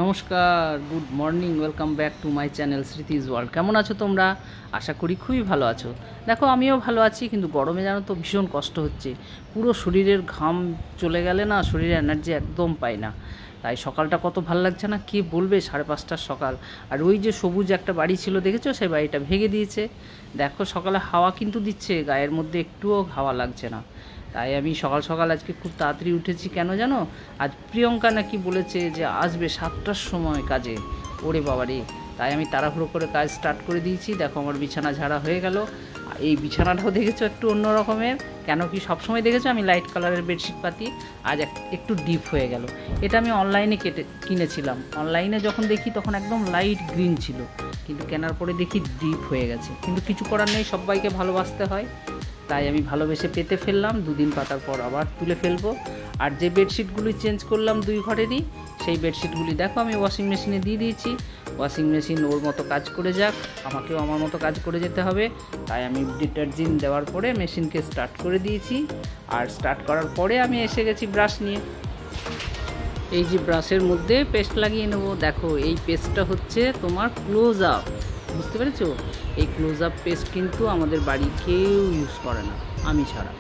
নমস্কার, good morning, welcome back to my channel Smriti's world. কেমন আছো তোমরা? আশা করি খুবই ভালো আছো। দেখো, আমিও ভালো আছি, কিন্তু গরমে জানো তো ভীষণ কষ্ট হচ্ছে। পুরো শরীরের ঘাম চলে গেলে না, শরীরে এনার্জি একদম পাই না। তাই সকালটা কত ভালো লাগছে না, কে বলবে 5:30টার সকাল। আর ওই যে সবুজ একটা বাড়ি ছিল দেখেছো, সেই বাড়িটা ভেঙে দিয়েছে। দেখো সকালে হাওয়া কিন্তু দিচ্ছে, গায়ের মধ্যে একটুও হাওয়া লাগছে না। তাই আমি সকাল সকাল আজকে খুব তাড়াতাড়ি উঠেছি। কেন জানো? আজ প্রিয়ঙ্কা নাকি বলেছে যে আসবে 7টার সময় কাজে। ওরে বাবা রে! তাই আমি তাড়াহুড়ো করে কাজ স্টার্ট করে দিয়েছি। দেখো আমার বিছানা ঝাড়া হয়ে গেল। এই বিছানাটাও দেখেছো একটু অন্য রকমের। কেন কি সবসময় দেখেছো আমি লাইট কালারের বেডশিট পাতি, আজ একটু ডিপ হয়ে গেল। এটা আমি অনলাইনে কিনেছিলাম। অনলাইনে যখন দেখি তখন একদম লাইট গ্রিন ছিল, কিন্তু কেনার পরে দেখি ডিপ হয়ে গেছে। কিন্তু কিছু করার নেই, সবাইকে ভালোবাসতে হয়। তাই আমি ভালোবেসে পেতে ফেললাম, দুদিন পাতার পর আবার তুলে ফেলবো। আর যে বেডশিটগুলি চেঞ্জ করলাম দুই ঘরেরই, সেই বেডশিটগুলি দেখো আমি ওয়াশিং মেশিনে দিয়ে দিয়েছি। ওয়াশিং মেশিন ওর মতো কাজ করে যাক, আমাকেও আমার মতো কাজ করে যেতে হবে। তাই আমি ডিটারজেন্ট দেওয়ার পরে মেশিনকে স্টার্ট করে দিয়েছি। আর স্টার্ট করার পরে আমি এসে গেছি ব্রাশ নিয়ে। এই যে ব্রাশের মধ্যে পেস্ট লাগিয়ে নেবো। দেখো এই পেস্টটা হচ্ছে তোমার ক্লোজ আপ, বুঝতে পেরেছো? এই ক্লোজ আপ পেস্ট কিন্তু আমাদের বাড়ি কেউ ইউজ করে না, আমি ছাড়া।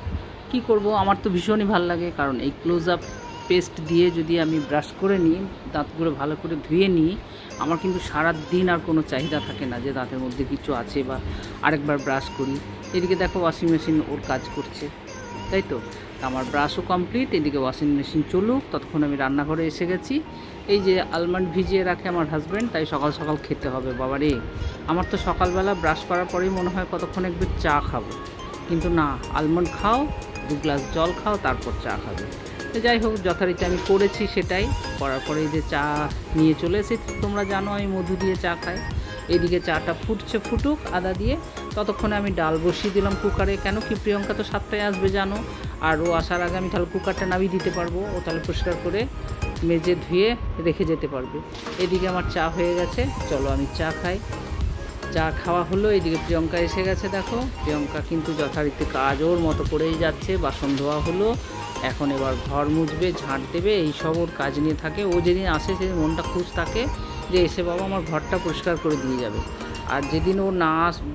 কি করব, আমার তো ভীষণই ভালো লাগে। কারণ এই ক্লোজ আপ পেস্ট দিয়ে যদি আমি ব্রাশ করে নিই, দাঁতগুলো ভালো করে ধুয়ে নিই, আমার কিন্তু সারা দিন আর কোনো চাহিদা থাকে না যে দাঁতের মধ্যে কিছু আছে বা আরেকবার ব্রাশ করি। এদিকে দেখো ওয়াশিং মেশিন ওর কাজ করছে, তাই তো। আমার ব্রাশও কমপ্লিট, এদিকে ওয়াশিং মেশিন চলুক, ততক্ষণ আমি রান্নাঘরে এসে গেছি। এই যে আলমন্ড ভিজিয়ে রাখে আমার হাজব্যান্ড, তাই সকাল সকাল খেতে হবে। বাবা রে, আমার তো সকালবেলা ব্রাশ করার পরেই মনে হয় কতক্ষণ একটু চা খাবো, কিন্তু না, আলমন্ড খাও, 2 গ্লাস জল খাও, তারপর চা খাবে। তো যাই হোক, যথারীতি আমি করেছি সেটাই। করার পরে এই যে চা নিয়ে চলে এসেছি। তোমরা জানো আমি মধু দিয়ে চা খাই। এদিকে চাটা ফুটছে, ফুটুক আদা দিয়ে। ততক্ষণে আমি ডাল বসিয়ে দিলাম কুকারে। কেন কি প্রিয়ঙ্কা তো 7টায় আসবে জানো, আর ও আসার আগে আমি তাহলে কুকারটা নামিয়ে দিতে পারবো। ও তাহলে পরিষ্কার করে মেজে ধুয়ে রেখে যেতে পারবে। এদিকে আমার চা হয়ে গেছে, চলো আমি চা খাই। চা খাওয়া হলো। এদিকে প্রিয়ঙ্কা এসে গেছে। দেখো প্রিয়ঙ্কা কিন্তু যথারীতি কাজ ওর মতো করেই যাচ্ছে। বাসন ধোয়া হলো, এখন এবার ঘর মুছবে, ঝাঁট দেবে, এইসব ওর কাজ নিয়ে থাকে। ও যেদিন আসে সেদিন মনটা খুশ থাকে যে এসে বাবা আমার ঘরটা পরিষ্কার করে দিয়ে যাবে। আর যেদিন ও না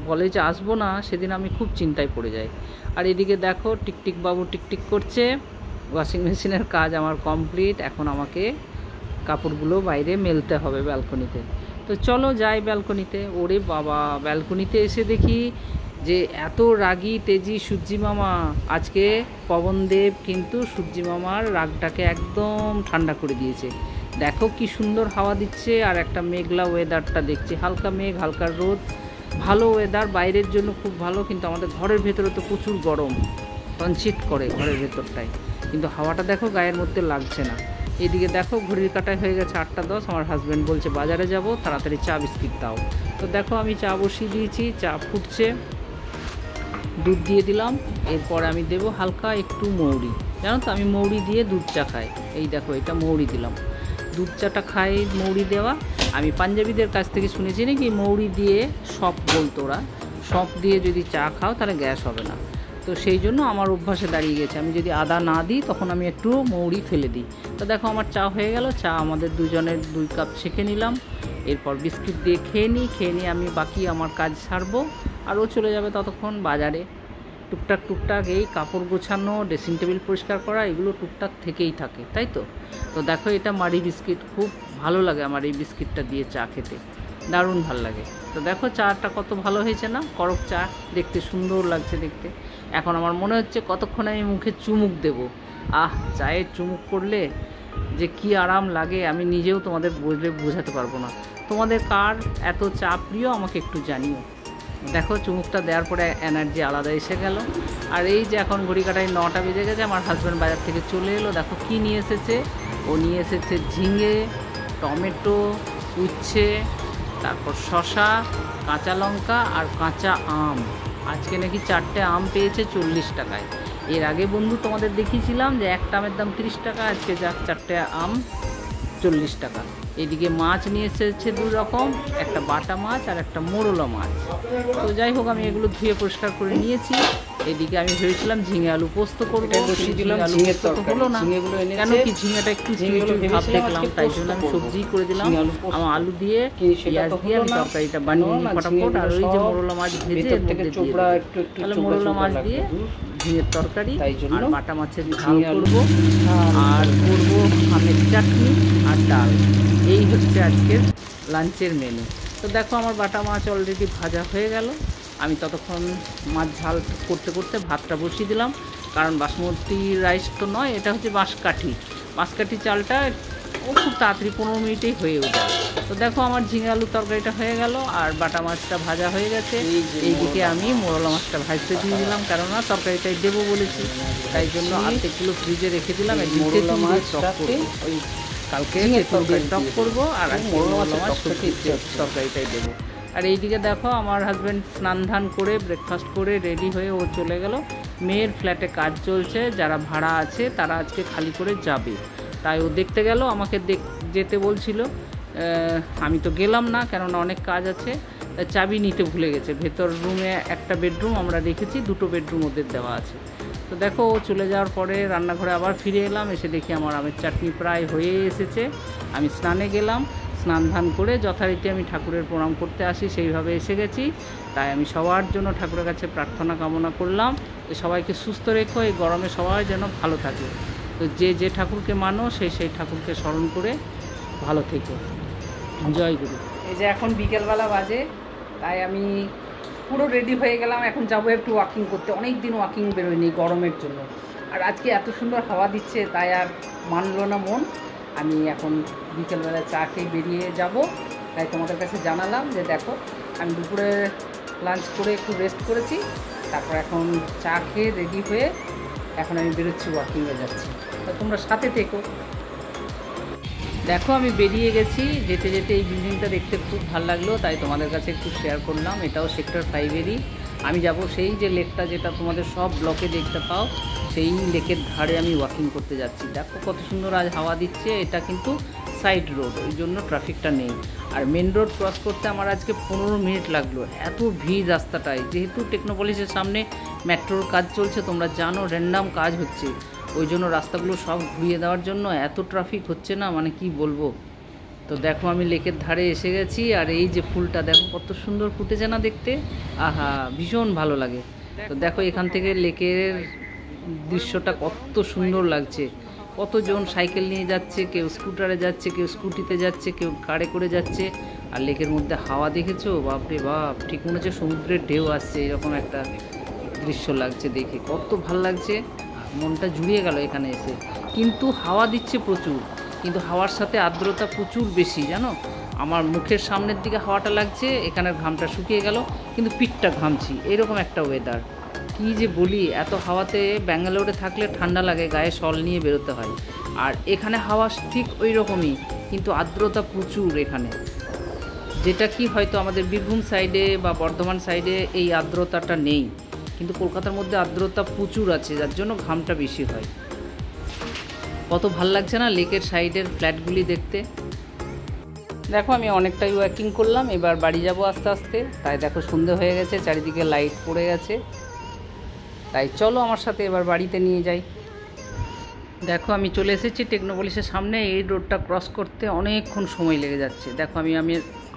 বলে যে আসবো না, সেদিন আমি খুব চিন্তায় পড়ে যাই। আর এদিকে দেখো টিকটিক বাবু টিকটিক করছে। ওয়াশিং মেশিনের কাজ আমার কমপ্লিট। এখন আমাকে কাপড়গুলো বাইরে মেলতে হবে ব্যালকনিতে। তো চলো যাই ব্যালকনিতে। ওরে বাবা, ব্যালকনিতে এসে দেখি যে এত রাগী তেজি সূর্যি মামা। আজকে পবনদেব কিন্তু সূর্যি মামার রাগটাকে একদম ঠান্ডা করে দিয়েছে। দেখো কি সুন্দর হাওয়া দিচ্ছে, আর একটা মেঘলা ওয়েদারটা দেখছি, হালকা মেঘ হালকা রোদ। ভালো ওয়েদার, বাইরের জন্য খুব ভালো, কিন্তু আমাদের ঘরের ভেতরে তো প্রচুর গরম, টনচিট করে ঘরের ভেতরটায়। কিন্তু হাওয়াটা দেখো গায়ের মধ্যে লাগছে না। এদিকে দেখো ঘড়ির কাঁটায় হয়ে গেছে 8টা 10। আমার হাজব্যান্ড বলছে বাজারে যাব, তাড়াতাড়ি চা বিস্কিট দাও। তো দেখো আমি চা বসিয়ে দিয়েছি, চা ফুটছে, দুধ দিয়ে দিলাম। এরপর আমি দেবো হালকা একটু মৌরি। জানো তো আমি মৌরি দিয়ে দুধ চা খাই। এই দেখো এটা মৌরি দিলাম। দুধ চাটা খাই মৌরি দেওয়া। আমি পাঞ্জাবিদের কাছ থেকে শুনেছি নাকি মৌরি দিয়ে সপ বলতো ওরা, সপ দিয়ে যদি চা খাও তাহলে গ্যাস হবে না। তো সেই জন্য আমার অভ্যাসে দাঁড়িয়ে গেছে, আমি যদি আদা না দিই তখন আমি একটু মৌরি ফেলে দিই। তো দেখো আমার চা হয়ে গেল। চা আমাদের দুজনের 2 কাপ ছেঁকে নিলাম। এরপর বিস্কিট দিয়ে খেয়ে নিয়ে আমি বাকি আমার কাজ সারবো। আর ও চলে যাবে ততক্ষণ বাজারে। টুকটাক টুকটাক এই কাপড় গোছানো, ড্রেসিং টেবিল পরিষ্কার করা, এগুলো টুকটাক থেকেই থাকে, তাই তো। তো দেখো এটা মারি বিস্কিট, খুব ভালো লাগে আমার এই বিস্কিটটা দিয়ে চা খেতে, দারুণ ভালো লাগে। তো দেখো চাটা কত ভালো হয়েছে না, করক চা, দেখতে সুন্দর লাগছে দেখতে। এখন আমার মনে হচ্ছে কতক্ষণে আমি মুখে চুমুক দেব। চায়ের চুমুক করলে যে কি আরাম লাগে আমি নিজেও তোমাদের বললে বোঝাতে পারবো না। তোমাদের কার এত চা প্রিয় আমাকে একটু জানিও। দেখো চুমুকটা দেওয়ার পরে এনার্জি আলাদা এসে গেল। আর এই যে এখন ঘড়ি কাটায় 9টা বেজে গেছে, আমার হাজব্যান্ড বাজার থেকে চলে এলো। দেখো কি নিয়ে এসেছে, ও নিয়ে এসেছে ঝিঙে, টমেটো, উচ্ছে, তারপর শসা, কাঁচা লঙ্কা আর কাঁচা আম। আজকে নাকি 4টে আম পেয়েছে 40 টাকায়। এর আগে বন্ধু তোমাদের দেখিয়েছিলাম যে একটা আমের দাম 30 টাকা, আজকে যাক 4টে আম 40 টাকা। এদিকে মাছ নিয়ে এসেছে 2 রকম, একটা বাটা মাছ আর একটা মোরলা মাছ। তো যাই হোক আমি এগুলো ধুয়ে পরিষ্কার করে নিয়েছি। এদিকে আমি ভেবেছিলাম ঝিঙে আলু পোস্ত করবো, হলো না কেন কি ঝিঙেটা একটু ভাব দেখলাম, তাই জন্য আমি সবজি করে দিলাম। আমার আলু দিয়ে পেঁয়াজ দিয়ে আমি তরকারিটা বানিয়ে নিই ফটাফট। আর ওই যে মোরলা মাছ ভেজে এর মধ্যে দিয়ে তাহলে মোরলা মাছ দিয়ে ঝিঙের তরকারি আর বাটা মাছের ঝাল করবো, আর করবো আমের চাটনি আর ডাল। এই হচ্ছে আজকের লাঞ্চের মেনু। তো দেখো আমার বাটা মাছ অলরেডি ভাজা হয়ে গেল। আমি ততক্ষণ মাছ ঝাল করতে করতে ভাতটা বসিয়ে দিলাম, কারণ বাসমতি রাইস তো নয়, এটা হচ্ছে বাঁশকাঠি চালটা ও খুব তাড়াতাড়ি 15 মিনিটেই হয়ে যায়। তো দেখো আমার ঝিঙে আলুর তরকারিটা হয়ে গেল আর বাটা মাছটা ভাজা হয়ে গেছে। এইদিকে আমি মোরলা মাছটা ভাজতে দিয়ে দিলাম, কেননা তরকারিটাই দেবো বলেছি, তাই জন্য অর্ধেকগুলো ফ্রিজে রেখে দিলাম। কালকে টক করবো আর মোরলা মাছ তরকারিটাই দেবো। আর এইদিকে দেখো আমার হাজব্যান্ড স্নান ধান করে ব্রেকফাস্ট করে রেডি হয়ে ও চলে গেল। মেয়ের ফ্ল্যাটে কাজ চলছে, যারা ভাড়া আছে তারা আজকে খালি করে যাবে, তাই ও দেখতে গেল, আমাকে যেতে বলছিল। আমি তো গেলাম না, কেননা অনেক কাজ আছে। চাবি নিতে ভুলে গেছে। ভেতর রুমে একটা বেডরুম আমরা রেখেছি, 2টো বেডরুম ওদের দেওয়া আছে। তো দেখো ও চলে যাওয়ার পরে রান্নাঘরে আবার ফিরে এলাম, এসে দেখি আমার আমের চাটনি প্রায় হয়ে এসেছে। আমি স্নানে গেলাম, স্নান ধান করে যথারীতি আমি ঠাকুরের প্রণাম করতে আসি, সেইভাবে এসে গেছি। তাই আমি সবার জন্য ঠাকুরের কাছে প্রার্থনা কামনা করলাম যে সবাইকে সুস্থ রেখো, এই গরমে সবাই যেন ভালো থাকে। তো যে ঠাকুরকে মানো সেই ঠাকুরকে স্মরণ করে ভালো থেকো। জয় গুরু। এই যে এখন বিকেলবেলা বাজে, তাই আমি পুরো রেডি হয়ে গেলাম। এখন যাবো একটু ওয়াকিং করতে, অনেক দিন ওয়াকিং বেরোয়নি গরমের জন্য। আর আজকে এত সুন্দর হাওয়া দিচ্ছে, তাই আর মানলো না মন। আমি এখন বিকেলবেলা চা খেয়ে বেরিয়ে যাব, তাই তোমাদের কাছে জানালাম যে দেখো আমি দুপুরে লাঞ্চ করে একটু রেস্ট করেছি, তারপর এখন চা খেয়ে রেডি হয়ে এখন আমি বেরোচ্ছি, ওয়াকিংয়ে যাচ্ছি। তো তোমরা সাথে থেকো। দেখো আমি বেরিয়ে গেছি, যেতে যেতে এই বিল্ডিংটা দেখতে খুব ভালো লাগলো, তাই তোমাদের কাছে একটু শেয়ার করলাম। এটাও সেক্টর 5-এরই। আমি যাব সেই যে লেকটা, যেটা তোমাদের সব ব্লকে দেখতে পাও, সেই লেকের ধারে আমি ওয়াকিং করতে যাচ্ছি। দেখো কত সুন্দর আজ হাওয়া দিচ্ছে। এটা কিন্তু সাইড রোড, ওই জন্য ট্রাফিকটা নেই। আর মেন রোড ক্রস করতে আমার আজকে 15 মিনিট লাগলো, এত ভিড় রাস্তাটায়। যেহেতু টেকনোপলিসের সামনে মেট্রোর কাজ চলছে, তোমরা জানো র্যান্ডাম কাজ হচ্ছে, ওই জন্য রাস্তাগুলো সব ঘুরিয়ে দেওয়ার জন্য এত ট্রাফিক হচ্ছে না, মানে কি বলবো। তো দেখো আমি লেকের ধারে এসে গেছি, আর এই যে ফুলটা দেখো কত সুন্দর ফুটেছে না দেখতে, আহা ভীষণ ভালো লাগে। তো দেখো এখান থেকে লেকের দৃশ্যটা কত সুন্দর লাগছে। কতজন সাইকেল নিয়ে যাচ্ছে, কেউ স্কুটারে যাচ্ছে, কেউ স্কুটিতে যাচ্ছে, কেউ কারে করে যাচ্ছে। আর লেকের মধ্যে হাওয়া দেখেছো, বাপরে বাপ, ঠিক মনে হচ্ছে সমুদ্রের ঢেউ আসছে, এরকম একটা দৃশ্য লাগছে দেখে, কত ভালো লাগছে। মনটা জুড়িয়ে গেল এখানে এসে। কিন্তু হাওয়া দিচ্ছে প্রচুর, কিন্তু হাওয়ার সাথে আর্দ্রতা প্রচুর বেশি, জানো। আমার মুখের সামনের দিকে হাওয়াটা লাগছে, এখানের ঘামটা শুকিয়ে গেল, কিন্তু পিঠটা ঘামছি, এরকম একটা ওয়েদার। কী যে বলি, এত হাওয়াতে ব্যাঙ্গালোরে থাকলে ঠান্ডা লাগে, গায়ে শল নিয়ে বেরোতে হয়। আর এখানে হাওয়া ঠিক ওই রকমই, কিন্তু আর্দ্রতা প্রচুর এখানে, যেটা কি হয়তো আমাদের বীরভূম সাইডে বা বর্ধমান সাইডে এই আর্দ্রতাটা নেই, কিন্তু কলকাতার মধ্যে আর্দ্রতা প্রচুর আছে, যার জন্য ঘামটা বেশি হয়। কত ভাল লাগছে না লেকের সাইডের ফ্ল্যাটগুলি দেখতে। দেখো আমি অনেকটাই ওয়াকিং করলাম, এবার বাড়ি যাব আস্তে আস্তে। তাই দেখো সন্ধে হয়ে গেছে, চারিদিকে লাইট পড়ে গেছে, তাই চলো আমার সাথে এবার বাড়িতে নিয়ে যাই। দেখো আমি চলে এসেছি টেকনোপলিসের সামনে। এই রোডটা ক্রস করতে অনেকক্ষণ সময় লেগে যাচ্ছে। দেখো আমি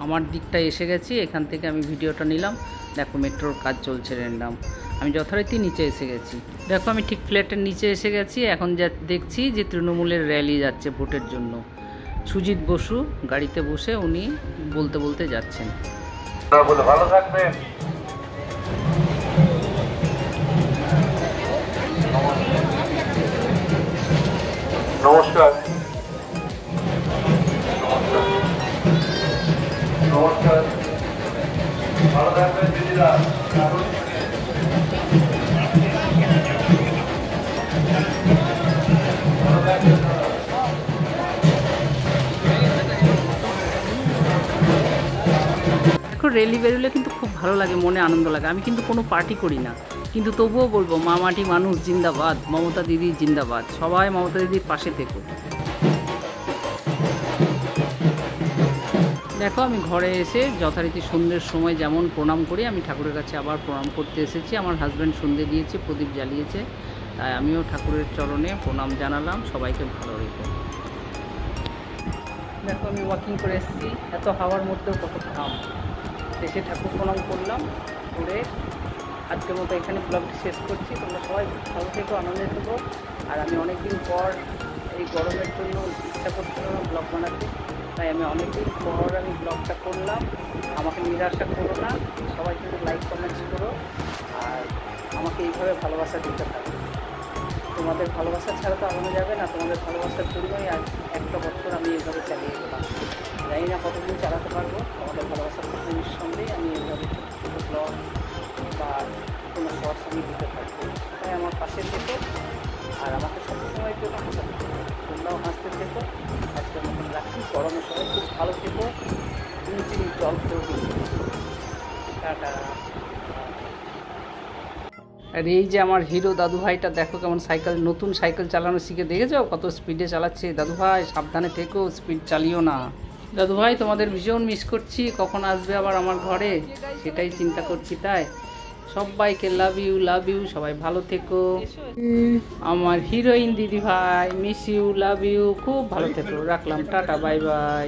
আমার দিকটায় এসে গেছি, এখান থেকে আমি ভিডিওটা নিলাম। দেখো মেট্রোর কাজ চলছে র্যান্ডাম, আমি যথারীতি নিচে এসে গেছি। দেখো আমি ঠিক ফ্ল্যাটের নিচে এসে গেছি। এখন দেখছি যে তৃণমূলের র্যালি যাচ্ছে ভোটের জন্য। সুজিত বসু গাড়িতে বসে উনি বলতে বলতে যাচ্ছেন। ভালো থাকবেন। নমস্কার। নমস্কার, ভালো থাকবেন দিদিরা। রেলি বেরোলে কিন্তু খুব ভালো লাগে, মনে আনন্দ লাগে। আমি কিন্তু কোনো পার্টি করি না, কিন্তু তবুও বলবো মা মাটি মানুষ জিন্দাবাদ, মমতা দিদি জিন্দাবাদ, সবাই মমতা দিদির পাশে থেকো। দেখো আমি ঘরে এসে যথারীতি সন্ধ্যের সময় যেমন প্রণাম করি, আমি ঠাকুরের কাছে আবার প্রণাম করতে এসেছি। আমার হাজব্যান্ড সন্ধ্যে দিয়েছে, প্রদীপ জ্বালিয়েছে, তাই আমিও ঠাকুরের চরণে প্রণাম জানালাম। সবাইকে ভালো রেখো। দেখো আমি ওয়াকিং করে এসেছি, এত হাওয়ার মধ্যেও কত ঘাম। এসে ঠাকুর প্রণাম করলাম, করে আজকের মতো এখানে ব্লগটি শেষ করছি। তোমরা সবাই ভালো থেকো, আনন্দে থেকো। আর আমি অনেকদিন পর এই গরমের জন্য ইচ্ছা করছিল না ব্লগ বানাতে, তাই আমি অনেকদিন পর আমি ব্লগটা করলাম। আমাকে নিরাশা করো না, সবাই কিন্তু লাইক কমেন্টস করো আর আমাকে এইভাবে ভালোবাসা দিতে থাকো। তোমাদের ভালোবাসা ছাড়া তো আগানো যাবে না। তোমাদের ভালোবাসার জন্যই আজ একটা বছর আমি এইভাবে চালিয়ে গেলাম। জানি না কতদিন চালাতে পারবো। তোমাদের ভালোবাসার প্রথমের সঙ্গেই আমি এইভাবে ছোটো ছোটো ব্লগ বা কোনো শর্টস আমি দিতে থাকবো। তাই আমার পাশে থেকো আর আমাকে সবসময়ের জন্য হাসাতে থেকো। তোমরাও হাসতে থেকো। আজকের মতন রাখি। গরমের সময় খুব ভালো থেকো। চিনি জল খেয়েও কিন্তু। টাটা। আর এই যে আমার হিরো দাদু ভাইটা, দেখো কেমন সাইকেল, নতুন সাইকেল চালানো শিখে, দেখেছো কত স্পিডে চালাচ্ছে। দাদু ভাই সাবধানে থেকো, স্পিড চালিও না। দাদু ভাই তোমাদের ভীষণ মিস করছি, কখন আসবে আবার আমার ঘরে সেটাই চিন্তা করছি। তাই সবাইকে লাভ ইউ, সবাই ভালো থেকো। আমার হিরোইন দিদি ভাই, মিস ইউ, লাভ ইউ, খুব ভালো থেকো। রাখলাম, টাটা, বাই বাই।